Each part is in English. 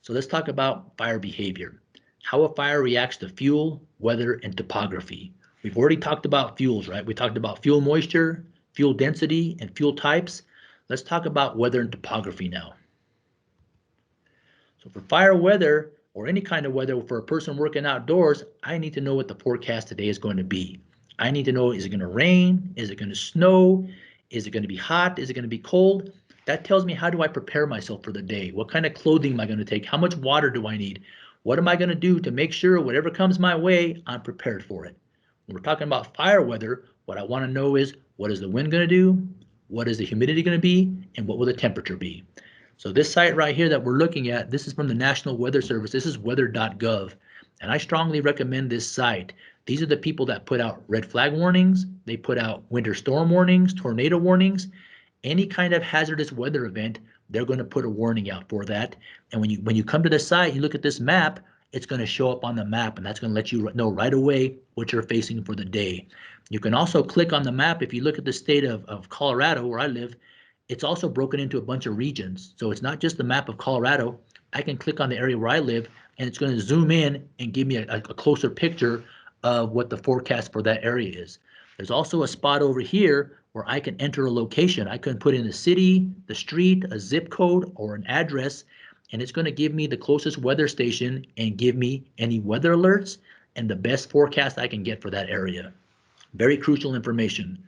So let's talk about fire behavior. How a fire reacts to fuel, weather, and topography. We've already talked about fuels, right? We talked about fuel moisture, fuel density, and fuel types. Let's talk about weather and topography now. So for fire weather, or any kind of weather for a person working outdoors, I need to know what the forecast today is going to be. I need to know, is it going to rain? Is it going to snow? Is it going to be hot? Is it going to be cold? That tells me, how do I prepare myself for the day? What kind of clothing am I going to take? How much water do I need? What am I going to do to make sure whatever comes my way, I'm prepared for it? When we're talking about fire weather, what I want to know is, what is the wind going to do? What is the humidity going to be? And what will the temperature be? So this site right here that we're looking at, this is from the National Weather Service. This is weather.gov. And I strongly recommend this site. These are the people that put out red flag warnings. They put out winter storm warnings, tornado warnings, any kind of hazardous weather event. They're going to put a warning out for that. And when you come to the site, you look at this map, it's going to show up on the map, and that's going to let you know right away what you're facing for the day. You can also click on the map. If you look at the state of Colorado, where I live, it's also broken into a bunch of regions. So it's not just the map of Colorado. I can click on the area where I live, and it's going to zoom in and give me a closer picture of what the forecast for that area is. There's also a spot over here where I can enter a location. I can put in the city, the street, a zip code, or an address, and it's going to give me the closest weather station and give me any weather alerts and the best forecast I can get for that area. Very crucial information.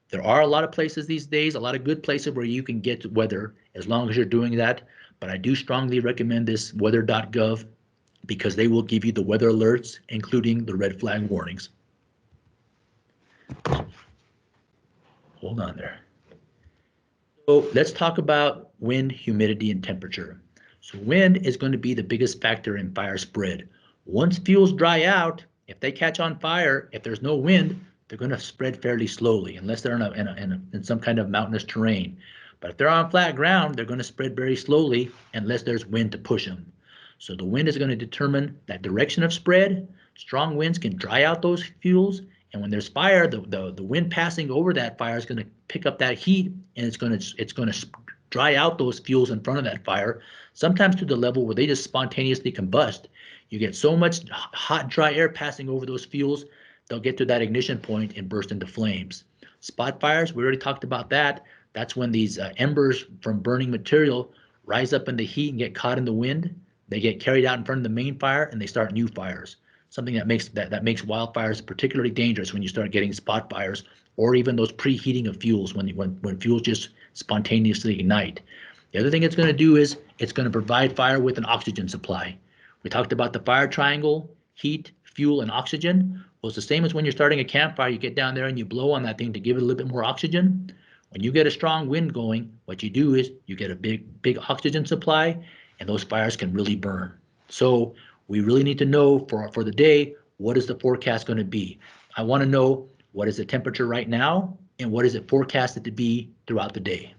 There are a lot of places these days, a lot of good places where you can get weather as long as you're doing that. But I do strongly recommend this weather.gov because they will give you the weather alerts, including the red flag warnings. Hold on there. So let's talk about wind, humidity, and temperature. So wind is going to be the biggest factor in fire spread. Once fuels dry out, if they catch on fire, if there's no wind, they're going to spread fairly slowly, unless they're in some kind of mountainous terrain. But if they're on flat ground, they're going to spread very slowly unless there's wind to push them. So the wind is going to determine that direction of spread. Strong winds can dry out those fuels, and when there's fire, the wind passing over that fire is going to pick up that heat, and it's going to dry out those fuels in front of that fire, sometimes to the level where they just spontaneously combust. You get so much hot, dry air passing over those fuels, they'll get to that ignition point and burst into flames. Spot fires, we already talked about that. That's when these embers from burning material rise up in the heat and get caught in the wind. They get carried out in front of the main fire and they start new fires. Something that makes wildfires particularly dangerous when you start getting spot fires, or even those preheating of fuels when fuels just spontaneously ignite. The other thing it's going to do is it's going to provide fire with an oxygen supply. We talked about the fire triangle: heat, fuel, and oxygen. Well, it's the same as when you're starting a campfire. You get down there and you blow on that thing to give it a little bit more oxygen. When you get a strong wind going, what you do is you get a big oxygen supply, and those fires can really burn. So we really need to know for the day, what is the forecast going to be? I want to know, what is the temperature right now, and what is it forecasted to be throughout the day?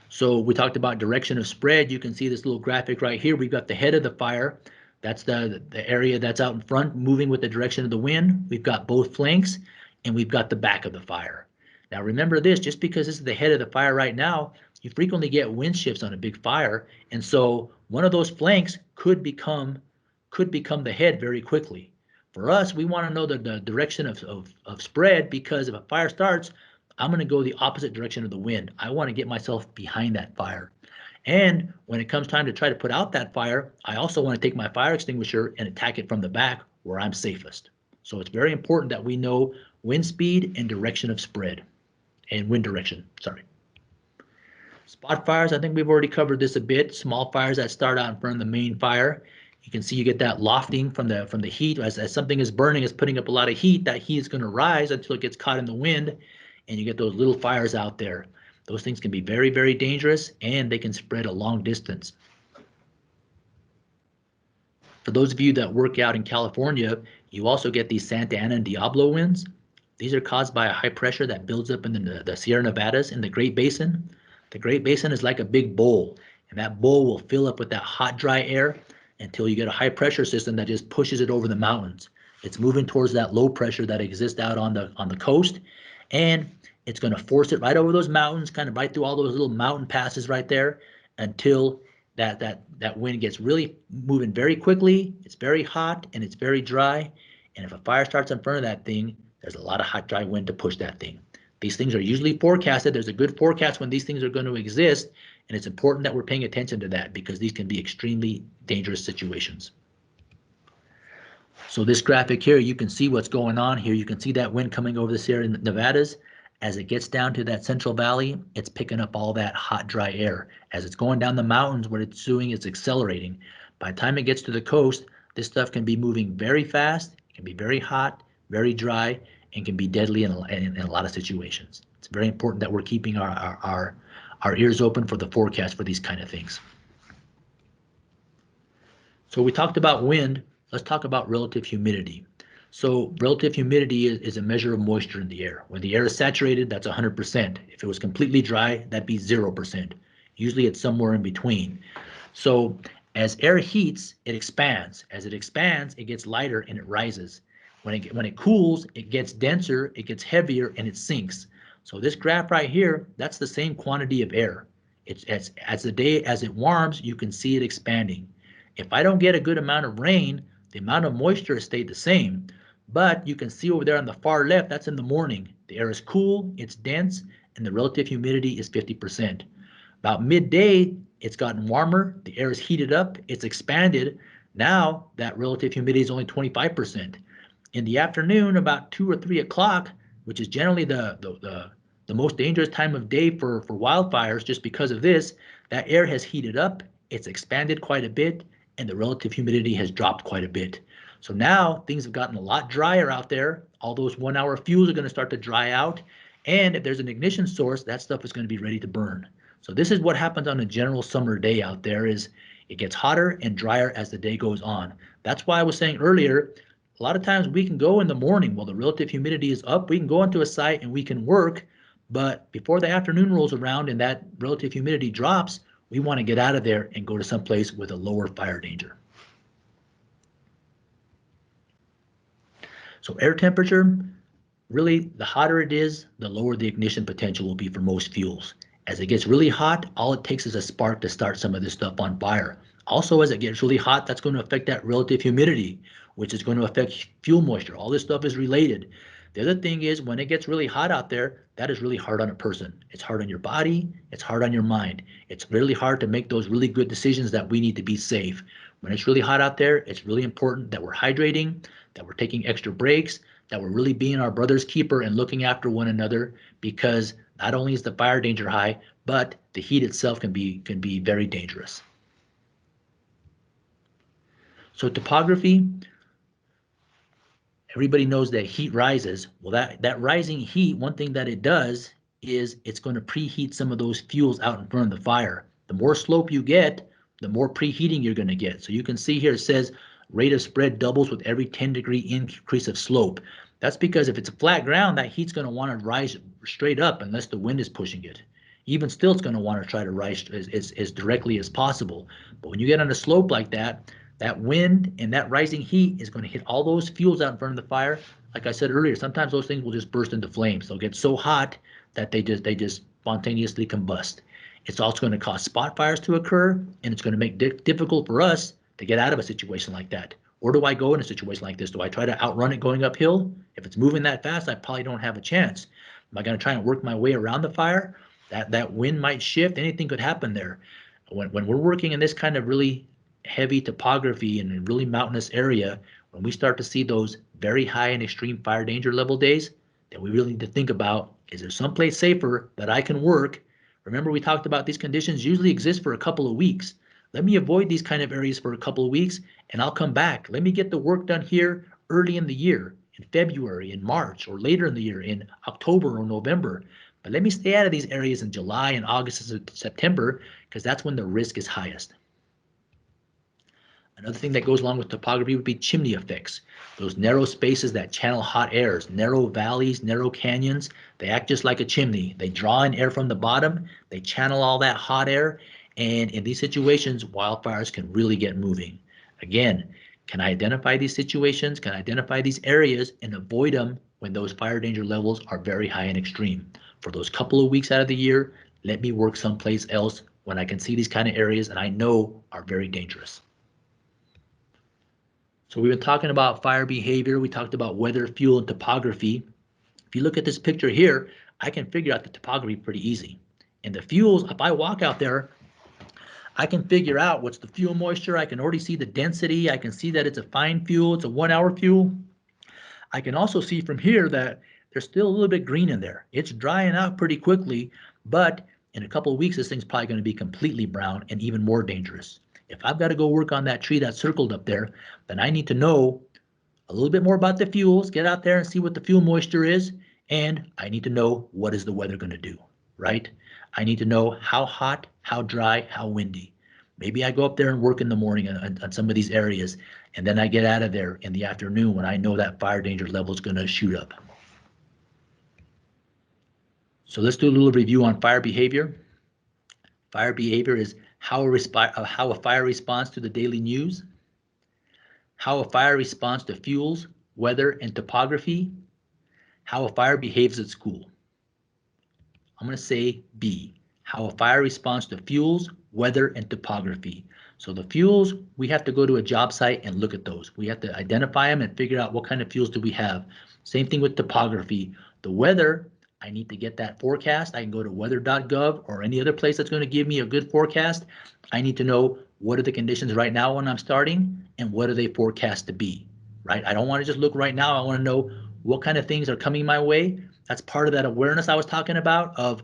So we talked about direction of spread. You can see this little graphic right here. We've got the head of the fire. That's the area that's out in front, moving with the direction of the wind. We've got both flanks, and we've got the back of the fire. Now remember this, just because this is the head of the fire right now, you frequently get wind shifts on a big fire, and so one of those flanks could become the head very quickly. For us, we want to know the direction of spread, because if a fire starts, I'm going to go the opposite direction of the wind. I want to get myself behind that fire. And when it comes time to try to put out that fire, I also want to take my fire extinguisher and attack it from the back where I'm safest. So it's very important that we know wind speed and direction of spread, and wind direction, sorry. Spot fires, I think we've already covered this a bit. Small fires that start out in front of the main fire. You can see you get that lofting from the heat. As something is burning, it's putting up a lot of heat. That heat is going to rise until it gets caught in the wind, and you get those little fires out there. Those things can be very, very dangerous, and they can spread a long distance. For those of you that work out in California, you also get these Santa Ana and Diablo winds. These are caused by a high pressure that builds up in the Sierra Nevadas in the Great Basin. The Great Basin is like a big bowl, and that bowl will fill up with that hot, dry air until you get a high pressure system that just pushes it over the mountains. It's moving towards that low pressure that exists out on the coast, and it's going to force it right over those mountains, kind of right through all those little mountain passes right there, until that wind gets really moving very quickly, it's very hot, and it's very dry. And if a fire starts in front of that thing, there's a lot of hot, dry wind to push that thing. These things are usually forecasted. There's a good forecast when these things are going to exist, and it's important that we're paying attention to that because these can be extremely dangerous situations. So this graphic here, you can see what's going on here. You can see that wind coming over this area in the Nevadas. As it gets down to that Central Valley, it's picking up all that hot, dry air. As it's going down the mountains, what it's doing is accelerating. By the time it gets to the coast, this stuff can be moving very fast, it can be very hot, very dry, and can be deadly in a lot of situations. It's very important that we're keeping our ears open for the forecast for these kind of things. So we talked about wind. Let's talk about relative humidity. So relative humidity is a measure of moisture in the air. When the air is saturated, that's 100%. If it was completely dry, that'd be 0%. Usually it's somewhere in between. So as air heats, it expands. As it expands, it gets lighter and it rises. When it cools, it gets denser, it gets heavier, and it sinks. So this graph right here, that's the same quantity of air. It's as it warms, you can see it expanding. If I don't get a good amount of rain, the amount of moisture has stayed the same. But you can see over there on the far left, that's in the morning. The air is cool, it's dense, and the relative humidity is 50%. About midday, it's gotten warmer, the air is heated up, it's expanded. Now that relative humidity is only 25%. In the afternoon, about 2 or 3 o'clock, which is generally the most dangerous time of day for wildfires, just because of this, that air has heated up, it's expanded quite a bit, and the relative humidity has dropped quite a bit. So now things have gotten a lot drier out there. All those 1 hour fuels are going to start to dry out. And if there's an ignition source, that stuff is going to be ready to burn. So this is what happens on a general summer day out there is it gets hotter and drier as the day goes on. That's why I was saying earlier, a lot of times we can go in the morning while the relative humidity is up. We can go into a site and we can work. But before the afternoon rolls around and that relative humidity drops, we want to get out of there and go to some place with a lower fire danger. So air temperature, really the hotter it is, the lower the ignition potential will be for most fuels. As it gets really hot, all it takes is a spark to start some of this stuff on fire. Also, as it gets really hot, that's going to affect that relative humidity, which is going to affect fuel moisture. All this stuff is related. The other thing is when it gets really hot out there, that is really hard on a person. It's hard on your body, it's hard on your mind. It's really hard to make those really good decisions that we need to be safe. When it's really hot out there, it's really important that we're hydrating, that we're taking extra breaks, that we're really being our brother's keeper and looking after one another, because not only is the fire danger high, but the heat itself can be very dangerous. So topography, everybody knows that heat rises. Well, that rising heat, one thing that it does is it's going to preheat some of those fuels out in front of the fire. The more slope you get, the more preheating you're going to get. So you can see here it says rate of spread doubles with every 10-degree increase of slope. That's because if it's a flat ground, that heat's going to want to rise straight up unless the wind is pushing it. Even still, it's going to want to try to rise as directly as possible. But when you get on a slope like that, that wind and that rising heat is going to hit all those fuels out in front of the fire. Like I said earlier, sometimes those things will just burst into flames. They'll get so hot that they just spontaneously combust. It's also going to cause spot fires to occur, and it's going to make it difficult for us to get out of a situation like that. Where do I go in a situation like this? Do I try to outrun it going uphill? If it's moving that fast, I probably don't have a chance. Am I going to try and work my way around the fire? That wind might shift. Anything could happen there. When we're working in this kind of really heavy topography and a really mountainous area, when we start to see those very high and extreme fire danger level days, then we really need to think about, is there someplace safer that I can work? Remember, we talked about these conditions usually exist for a couple of weeks. Let me avoid these kind of areas for a couple of weeks, and I'll come back. Let me get the work done here early in the year, in February, in March, or later in the year, in October or November. But let me stay out of these areas in July and August and September, because that's when the risk is highest. Another thing that goes along with topography would be chimney effects. Those narrow spaces that channel hot airs, narrow valleys, narrow canyons, they act just like a chimney. They draw in air from the bottom, they channel all that hot air, and in these situations, wildfires can really get moving. Again, can I identify these situations? Can I identify these areas and avoid them when those fire danger levels are very high and extreme? For those couple of weeks out of the year, let me work someplace else when I can see these kind of areas and I know are very dangerous. So we've been talking about fire behavior. We talked about weather, fuel, and topography. If you look at this picture here, I can figure out the topography pretty easy. And the fuels, if I walk out there, I can figure out what's the fuel moisture. I can already see the density. I can see that it's a fine fuel. It's a 1 hour fuel. I can also see from here that there's still a little bit green in there. It's drying out pretty quickly, but in a couple of weeks, this thing's probably going to be completely brown and even more dangerous. If I've got to go work on that tree that's circled up there, then I need to know a little bit more about the fuels, get out there and see what the fuel moisture is, and I need to know what is the weather going to do, right? I need to know how hot, how dry, how windy. Maybe I go up there and work in the morning on some of these areas, and then I get out of there in the afternoon when I know that fire danger level is going to shoot up. So let's do a little review on fire behavior. Fire behavior is how a fire responds to the daily news, how a fire responds to fuels, weather, and topography, how a fire behaves at school. I'm going to say B, how a fire responds to fuels, weather, and topography. So the fuels, we have to go to a job site and look at those. We have to identify them and figure out what kind of fuels do we have. Same thing with topography. The weather, I need to get that forecast. I can go to weather.gov or any other place that's going to give me a good forecast. I need to know what are the conditions right now when I'm starting and what are they forecast to be, right? I don't want to just look right now. I want to know what kind of things are coming my way. That's part of that awareness I was talking about of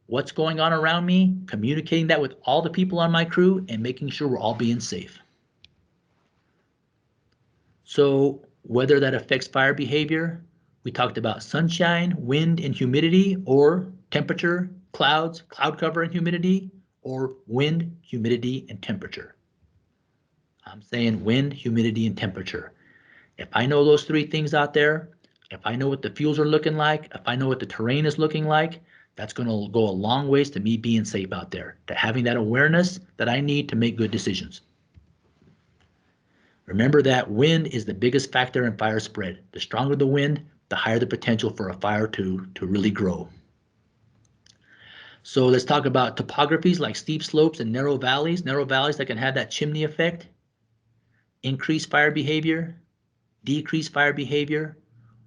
what's going on around me, communicating that with all the people on my crew and making sure we're all being safe. So whether that affects fire behavior, we talked about sunshine, wind, and humidity, or temperature, clouds, cloud cover and humidity, or wind, humidity, and temperature. I'm saying wind, humidity, and temperature. If I know those three things out there, if I know what the fuels are looking like, if I know what the terrain is looking like, that's going to go a long ways to me being safe out there, to having that awareness that I need to make good decisions. Remember that wind is the biggest factor in fire spread. The stronger the wind, the higher the potential for a fire to really grow. So let's talk about topographies like steep slopes and narrow valleys that can have that chimney effect, increase fire behavior, decrease fire behavior,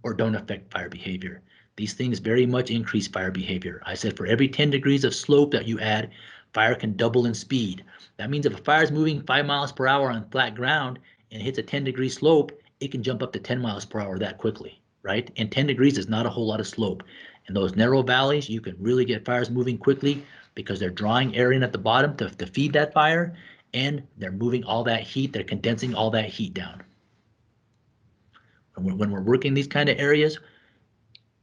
or don't affect fire behavior. These things very much increase fire behavior. I said for every 10 degrees of slope that you add, fire can double in speed. That means if a fire is moving 5 miles per hour on flat ground and hits a 10-degree slope, it can jump up to 10 miles per hour that quickly, right? And 10 degrees is not a whole lot of slope. In those narrow valleys, you can really get fires moving quickly because they're drawing air in at the bottom to feed that fire, and they're moving all that heat, they're condensing all that heat down. When we're working these kind of areas,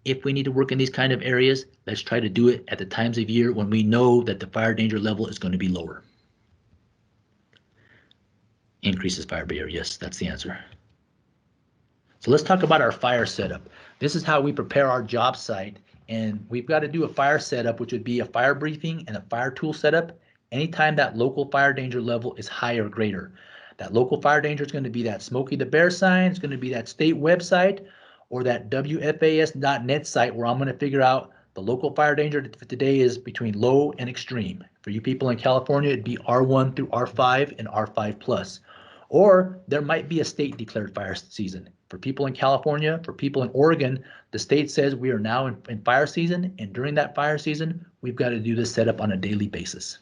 if we need to work in these kind of areas, let's try to do it at the times of year when we know that the fire danger level is going to be lower. Increases fire behavior, yes, that's the answer. So let's talk about our fire setup. This is how we prepare our job site, and we've got to do a fire setup, which would be a fire briefing and a fire tool setup anytime that local fire danger level is high or greater. That local fire danger is going to be that Smokey the Bear sign, it's going to be that state website, or that WFAS.net site where I'm going to figure out the local fire danger today is between low and extreme. For you people in California, it'd be R1 through R5 and R5 plus. Or there might be a state declared fire season. For people in California, for people in Oregon, the state says we are now in fire season, and during that fire season, we've got to do this setup on a daily basis.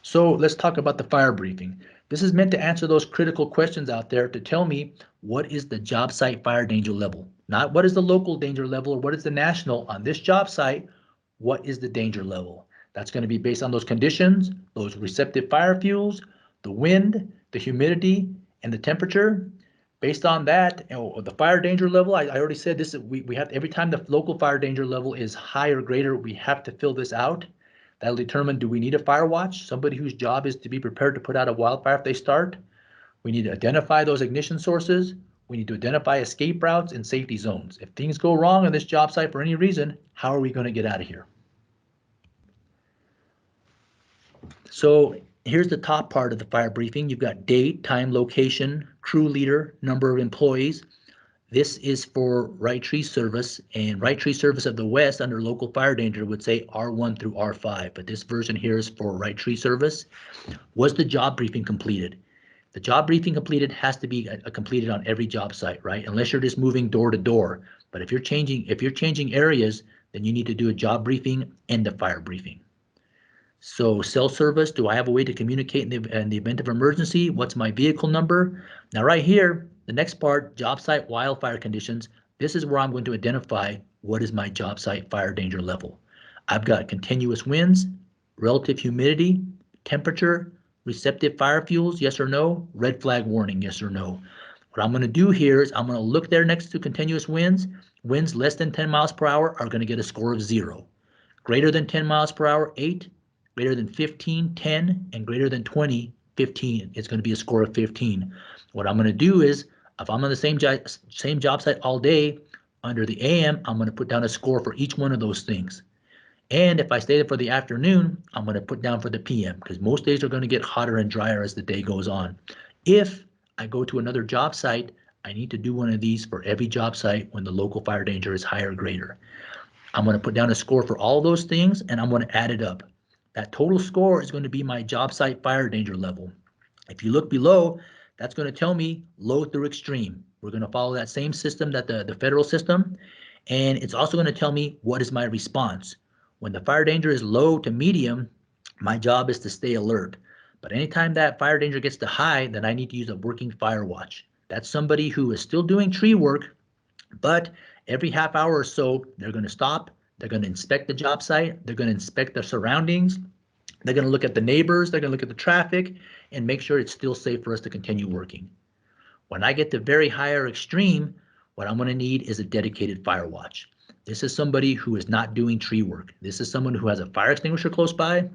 So let's talk about the fire briefing. This is meant to answer those critical questions out there to tell me what is the job site fire danger level, not what is the local danger level or what is the national. On this job site, what is the danger level? That's going to be based on those conditions, those receptive fire fuels, the wind, the humidity, and the temperature. Based on that, the fire danger level, I already said this, we have every time the local fire danger level is high or greater, we have to fill this out. That'll determine, do we need a fire watch? Somebody whose job is to be prepared to put out a wildfire if they start. We need to identify those ignition sources. We need to identify escape routes and safety zones. If things go wrong on this job site for any reason, how are we going to get out of here? So here's the top part of the fire briefing. You've got date, time, location, crew leader, number of employees. This is for Wright Tree Service, and Wright Tree Service of the West under local fire danger would say R1 through R5, but this version here is for Wright Tree Service. Was the job briefing completed? The job briefing completed has to be completed on every job site, right? Unless you're just moving door to door. But if you're changing areas, then you need to do a job briefing and a fire briefing. So cell service, do I have a way to communicate in the event of emergency? What's my vehicle number? Now right here, the next part, job site wildfire conditions. This is where I'm going to identify what is my job site fire danger level. I've got continuous winds, relative humidity, temperature, receptive fire fuels, yes or no, red flag warning, yes or no. What I'm going to do here is I'm going to look there next to continuous winds. Winds less than 10 miles per hour are going to get a score of 0. Greater than 10 miles per hour, 8. Greater than 15, 10, and greater than 20, 15. It's going to be a score of 15. What I'm going to do is, if I'm on the same job site all day, under the AM, I'm going to put down a score for each one of those things. And if I stay there for the afternoon, I'm going to put down for the PM, because most days are going to get hotter and drier as the day goes on. If I go to another job site, I need to do one of these for every job site when the local fire danger is higher or greater. I'm going to put down a score for all those things, and I'm going to add it up. That total score is going to be my job site fire danger level. If you look below, that's going to tell me low through extreme. We're going to follow that same system that the federal system. And it's also going to tell me what is my response. When the fire danger is low to medium, my job is to stay alert. But anytime that fire danger gets to high, then I need to use a working fire watch. That's somebody who is still doing tree work, but every half hour or so, they're going to stop. They're going to inspect the job site. They're going to inspect their surroundings. They're going to look at the neighbors. They're going to look at the traffic and make sure it's still safe for us to continue working. When I get to very high or extreme, what I'm going to need is a dedicated fire watch. This is somebody who is not doing tree work. This is someone who has a fire extinguisher close by.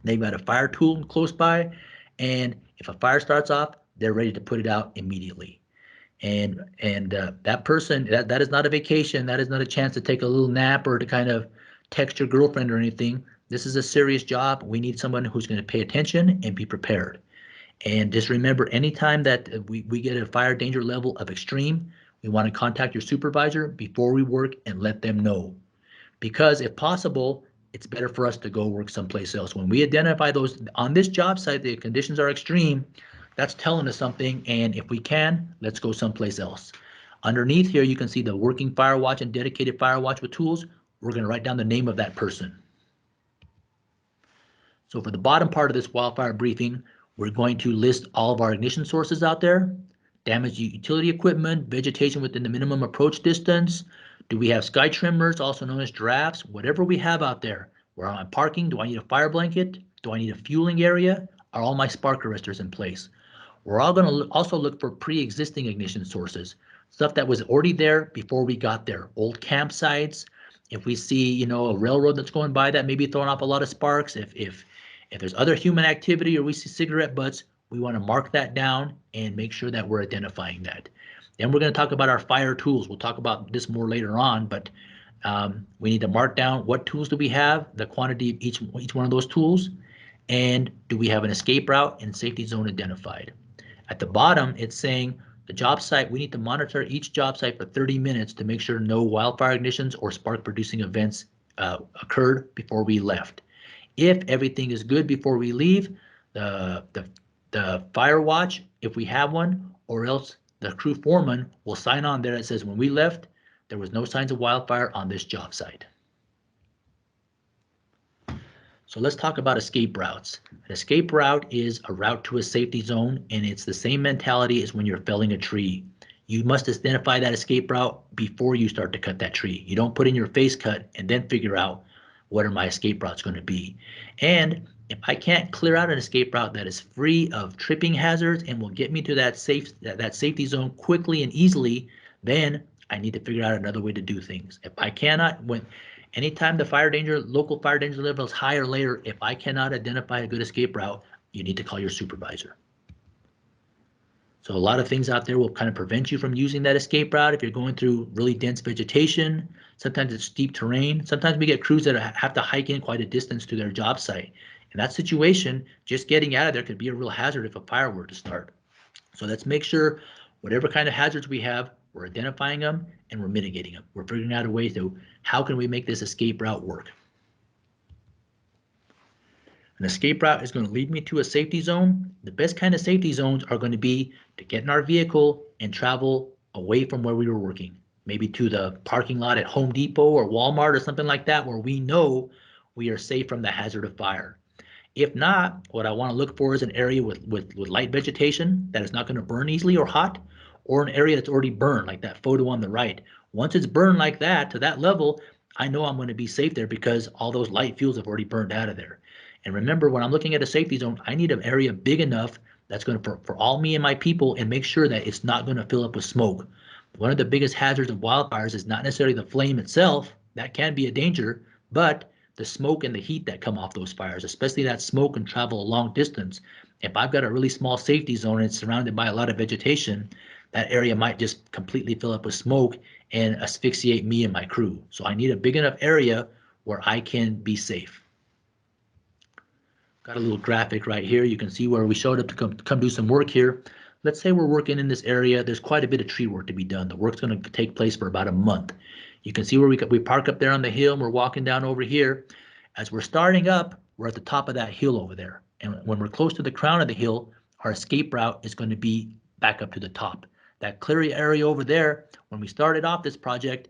They've got a fire tool close by. And if a fire starts off, they're ready to put it out immediately. And that person, that is not a vacation. That is not a chance to take a little nap or to kind of text your girlfriend or anything. This is a serious job. We need someone who's going to pay attention and be prepared. And just remember, anytime that we get a fire danger level of extreme, we want to contact your supervisor before we work and let them know. Because if possible, it's better for us to go work someplace else. When we identify those on this job site, the conditions are extreme, that's telling us something, and if we can, let's go someplace else. Underneath here, you can see the working fire watch and dedicated fire watch with tools. We're going to write down the name of that person. So for the bottom part of this wildfire briefing, we're going to list all of our ignition sources out there, damaged utility equipment, vegetation within the minimum approach distance. Do we have sky trimmers, also known as giraffes? Whatever we have out there. Where am I parking? Do I need a fire blanket? Do I need a fueling area? Are all my spark arresters in place? We're all going to also look for pre-existing ignition sources, stuff that was already there before we got there. Old campsites. If we see, a railroad that's going by that may be throwing off a lot of sparks. If there's other human activity or we see cigarette butts, we want to mark that down and make sure that we're identifying that. Then we're going to talk about our fire tools. We'll talk about this more later on, but we need to mark down what tools do we have, the quantity of each one of those tools, and do we have an escape route and safety zone identified. At the bottom, it's saying the job site, we need to monitor each job site for 30 minutes to make sure no wildfire ignitions or spark producing events occurred before we left. If everything is good before we leave, the fire watch, if we have one, or else the crew foreman will sign on there that says when we left, there was no signs of wildfire on this job site. So let's talk about escape routes. An escape route is a route to a safety zone, and it's the same mentality as when you're felling a tree. You must identify that escape route before you start to cut that tree. You don't put in your face cut and then figure out what are my escape routes going to be. And if I can't clear out an escape route that is free of tripping hazards and will get me to that safety zone quickly and easily, then I need to figure out another way to do things. If I cannot, anytime the local fire danger level is high or later, if I cannot identify a good escape route, you need to call your supervisor. So a lot of things out there will kind of prevent you from using that escape route if you're going through really dense vegetation. Sometimes it's steep terrain. Sometimes we get crews that have to hike in quite a distance to their job site. In that situation, just getting out of there could be a real hazard if a fire were to start. So let's make sure whatever kind of hazards we have, we're identifying them, and we're mitigating them. We're figuring out a way to how can we make this escape route work. An escape route is going to lead me to a safety zone. The best kind of safety zones are going to be to get in our vehicle and travel away from where we were working, maybe to the parking lot at Home Depot or Walmart or something like that, where we know we are safe from the hazard of fire. If not, what I want to look for is an area with light vegetation that is not going to burn easily or hot, or an area that's already burned, like that photo on the right. Once it's burned like that, to that level, I know I'm going to be safe there because all those light fuels have already burned out of there. And remember, when I'm looking at a safety zone, I need an area big enough that's going to, for all me and my people, and make sure that it's not going to fill up with smoke. One of the biggest hazards of wildfires is not necessarily the flame itself. That can be a danger, but the smoke and the heat that come off those fires, especially that smoke can travel a long distance. If I've got a really small safety zone and it's surrounded by a lot of vegetation, that area might just completely fill up with smoke and asphyxiate me and my crew. So I need a big enough area where I can be safe. Got a little graphic right here. You can see where we showed up to come do some work here. Let's say we're working in this area. There's quite a bit of tree work to be done. The work's going to take place for about a month. You can see where we park up there on the hill and we're walking down over here. As we're starting up, we're at the top of that hill over there. And when we're close to the crown of the hill, our escape route is going to be back up to the top. That clear area over there, when we started off this project,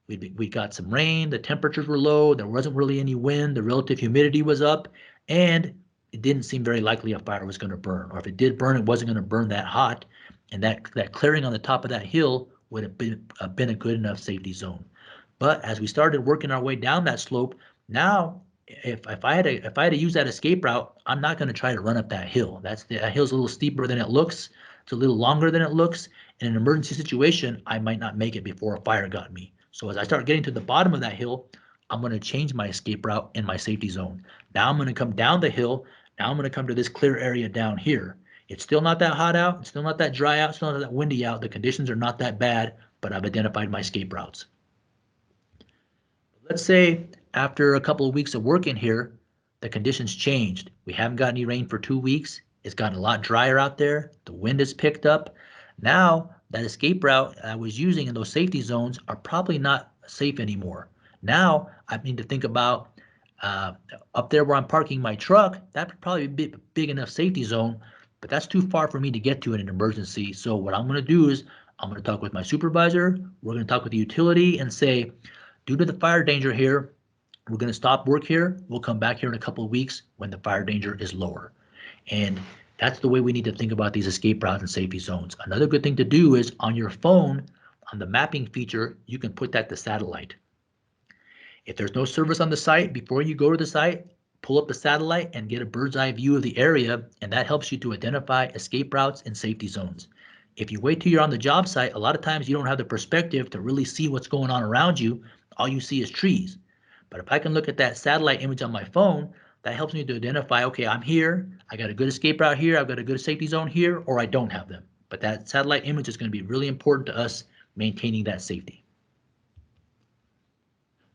we got some rain, the temperatures were low, there wasn't really any wind, the relative humidity was up, and it didn't seem very likely a fire was going to burn. Or if it did burn, it wasn't going to burn that hot. And that clearing on the top of that hill would have been a good enough safety zone. But as we started working our way down that slope, now if I had to use that escape route, I'm not going to try to run up that hill. That hill's a little steeper than it looks. It's a little longer than it looks. In an emergency situation, I might not make it before a fire got me. So as I start getting to the bottom of that hill, I'm going to change my escape route in my safety zone. Now I'm going to come down the hill. Now I'm going to come to this clear area down here. It's still not that hot out. It's still not that dry out. It's still not that windy out. The conditions are not that bad, but I've identified my escape routes. Let's say after a couple of weeks of working here, the conditions changed. We haven't got any rain for 2 weeks. It's gotten a lot drier out there. The wind has picked up. Now that escape route I was using in those safety zones are probably not safe anymore. Now I need to think about up there where I'm parking my truck. That would probably be a big enough safety zone, but that's too far for me to get to in an emergency. So what I'm going to do is I'm going to talk with my supervisor. We're going to talk with the utility and say, due to the fire danger here, we're going to stop work here. We'll come back here in a couple of weeks when the fire danger is lower. And that's the way we need to think about these escape routes and safety zones. Another good thing to do is on your phone, on the mapping feature, you can put that to satellite. If there's no service on the site, before you go to the site, pull up the satellite and get a bird's eye view of the area, and that helps you to identify escape routes and safety zones. If you wait till you're on the job site, a lot of times you don't have the perspective to really see what's going on around you. All you see is trees. But if I can look at that satellite image on my phone, that helps me to identify, okay, I'm here, I got a good escape route here, I've got a good safety zone here, or I don't have them. But that satellite image is going to be really important to us maintaining that safety.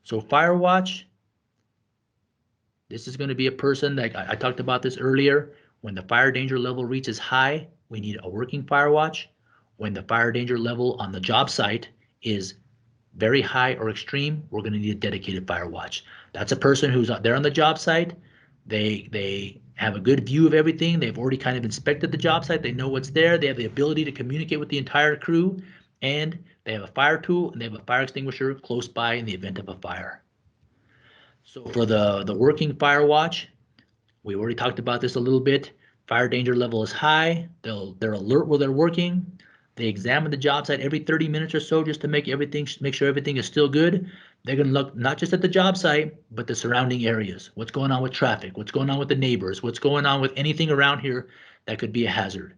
So fire watch, this is going to be a person that I talked about this earlier. When the fire danger level reaches high, we need a working fire watch. When the fire danger level on the job site is very high or extreme, we're going to need a dedicated fire watch. That's a person who's out there on the job site. They have a good view of everything. They've already kind of inspected the job site. They know what's there. They have the ability to communicate with the entire crew, and they have a fire tool and they have a fire extinguisher close by in the event of a fire. So for the working fire watch, we already talked about this a little bit. Fire danger level is high. They're alert while they're working. They examine the job site every 30 minutes or so just to make sure everything is still good. They're going to look not just at the job site, but the surrounding areas. What's going on with traffic? What's going on with the neighbors? What's going on with anything around here that could be a hazard?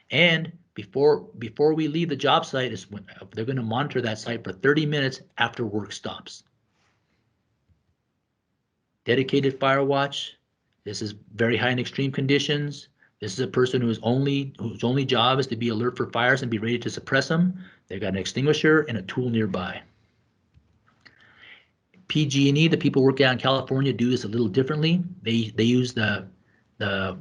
And before we leave the job site, is when they're going to monitor that site for 30 minutes after work stops. Dedicated fire watch. This is very high in extreme conditions. This is a person whose only job is to be alert for fires and be ready to suppress them. They've got an extinguisher and a tool nearby. PG&E, the people working out in California, do this a little differently. They use the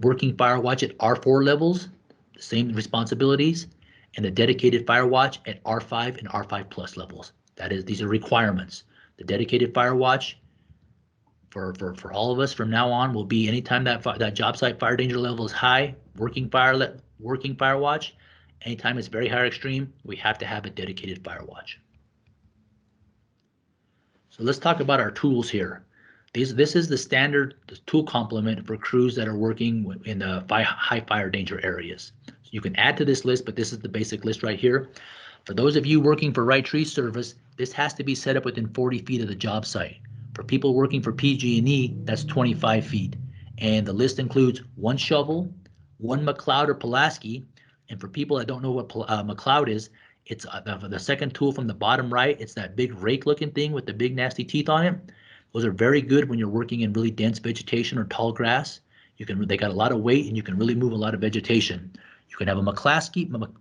working fire watch at R4 levels, the same responsibilities, and a dedicated fire watch at R5 and R5 plus levels. These are requirements. The dedicated fire watch for all of us from now on will be anytime that job site fire danger level is high, working fire watch. Anytime it's very high or extreme, we have to have a dedicated fire watch. So let's talk about our tools here. This is the standard tool complement for crews that are working in the high fire danger areas. So you can add to this list, but this is the basic list right here. For those of you working for Wright Tree Service, this has to be set up within 40 feet of the job site. For people working for PG&E, that's 25 feet. And the list includes one shovel, one McLeod or Pulaski. And for people that don't know what McLeod is, it's the second tool from the bottom right. It's that big rake looking thing with the big nasty teeth on it. Those are very good when you're working in really dense vegetation or tall grass. They got a lot of weight and you can really move a lot of vegetation. You can have a McLeod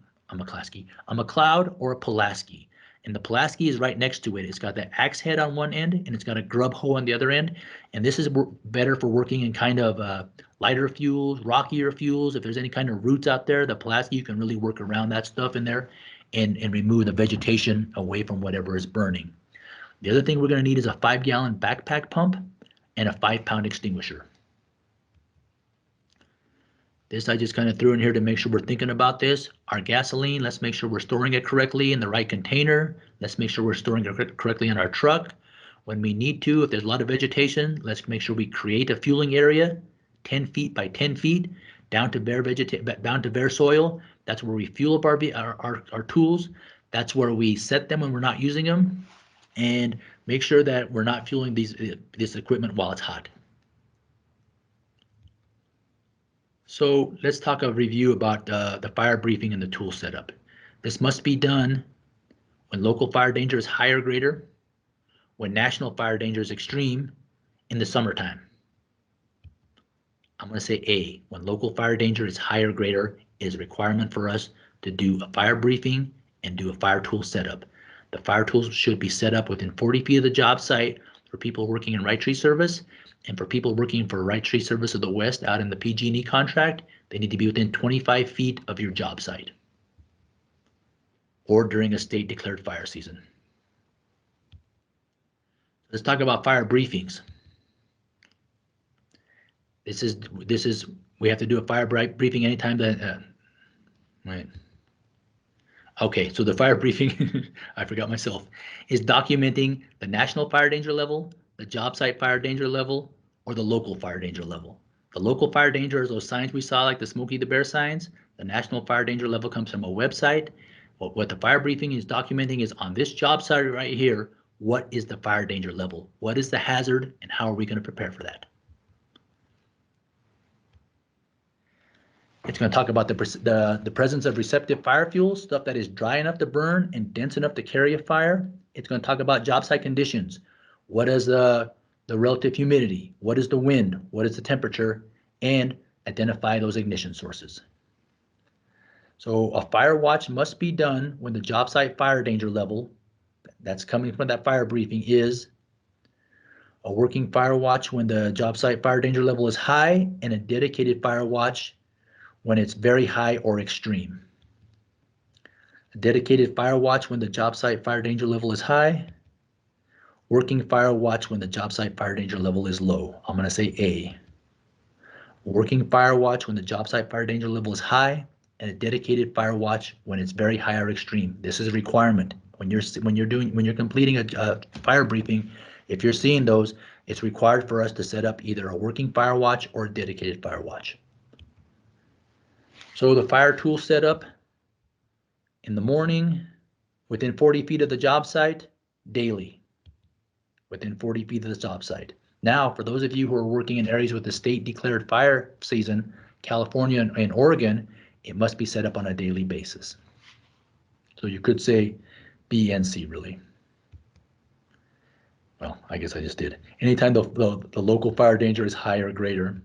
or a Pulaski. And the Pulaski is right next to it. It's got that axe head on one end and it's got a grub hoe on the other end. And this is better for working in kind of lighter fuels, rockier fuels. If there's any kind of roots out there, the Pulaski, you can really work around that stuff in there and remove the vegetation away from whatever is burning. The other thing we're going to need is a 5-gallon backpack pump and a 5-pound extinguisher. This I just kind of threw in here to make sure we're thinking about this. Our gasoline, let's make sure we're storing it correctly in the right container. Let's make sure we're storing it correctly in our truck. When we need to, if there's a lot of vegetation, let's make sure we create a fueling area 10 feet by 10 feet down to bare soil. That's where we fuel up our tools. That's where we set them when we're not using them. And make sure that we're not fueling this equipment while it's hot. So let's talk a review about the fire briefing and the tool setup. This must be done when local fire danger is high or greater, when national fire danger is extreme, in the summertime. I'm going to say A, when local fire danger is high or greater, it is a requirement for us to do a fire briefing and do a fire tool setup. The fire tools should be set up within 40 feet of the job site for people working in Wright Tree Service, and for people working for Wright Tree Service of the West out in the PG&E contract, they need to be within 25 feet of your job site or during a state declared fire season. Let's talk about fire briefings. We have to do a fire briefing anytime that, right. Okay, so the fire briefing, I forgot myself, is documenting the national fire danger level, the job site fire danger level, or the local fire danger level. The local fire danger is those signs we saw, like the Smokey the Bear signs. The national fire danger level comes from a website. What the fire briefing is documenting is on this job site right here, what is the fire danger level? What is the hazard, and how are we going to prepare for that? It's going to talk about the presence of receptive fire fuels, stuff that is dry enough to burn and dense enough to carry a fire. It's going to talk about job site conditions. What is the relative humidity? What is the wind? What is the temperature? And identify those ignition sources. So a fire watch must be done when the job site fire danger level that's coming from that fire briefing is a working fire watch when the job site fire danger level is high, and a dedicated fire watch when it's very high or extreme. A dedicated fire watch when the job site fire danger level is high. Working fire watch when the job site fire danger level is low. I'm going to say A. Working fire watch when the job site fire danger level is high, and a dedicated fire watch when it's very high or extreme. This is a requirement. When you're completing a fire briefing, if you're seeing those, it's required for us to set up either a working fire watch or a dedicated fire watch. So the fire tool setup in the morning, within 40 feet of the job site, daily, within 40 feet of the job site. Now, for those of you who are working in areas with the state declared fire season, California and Oregon, it must be set up on a daily basis. So you could say B and C, really. Well, I guess I just did. Anytime the local fire danger is high or greater,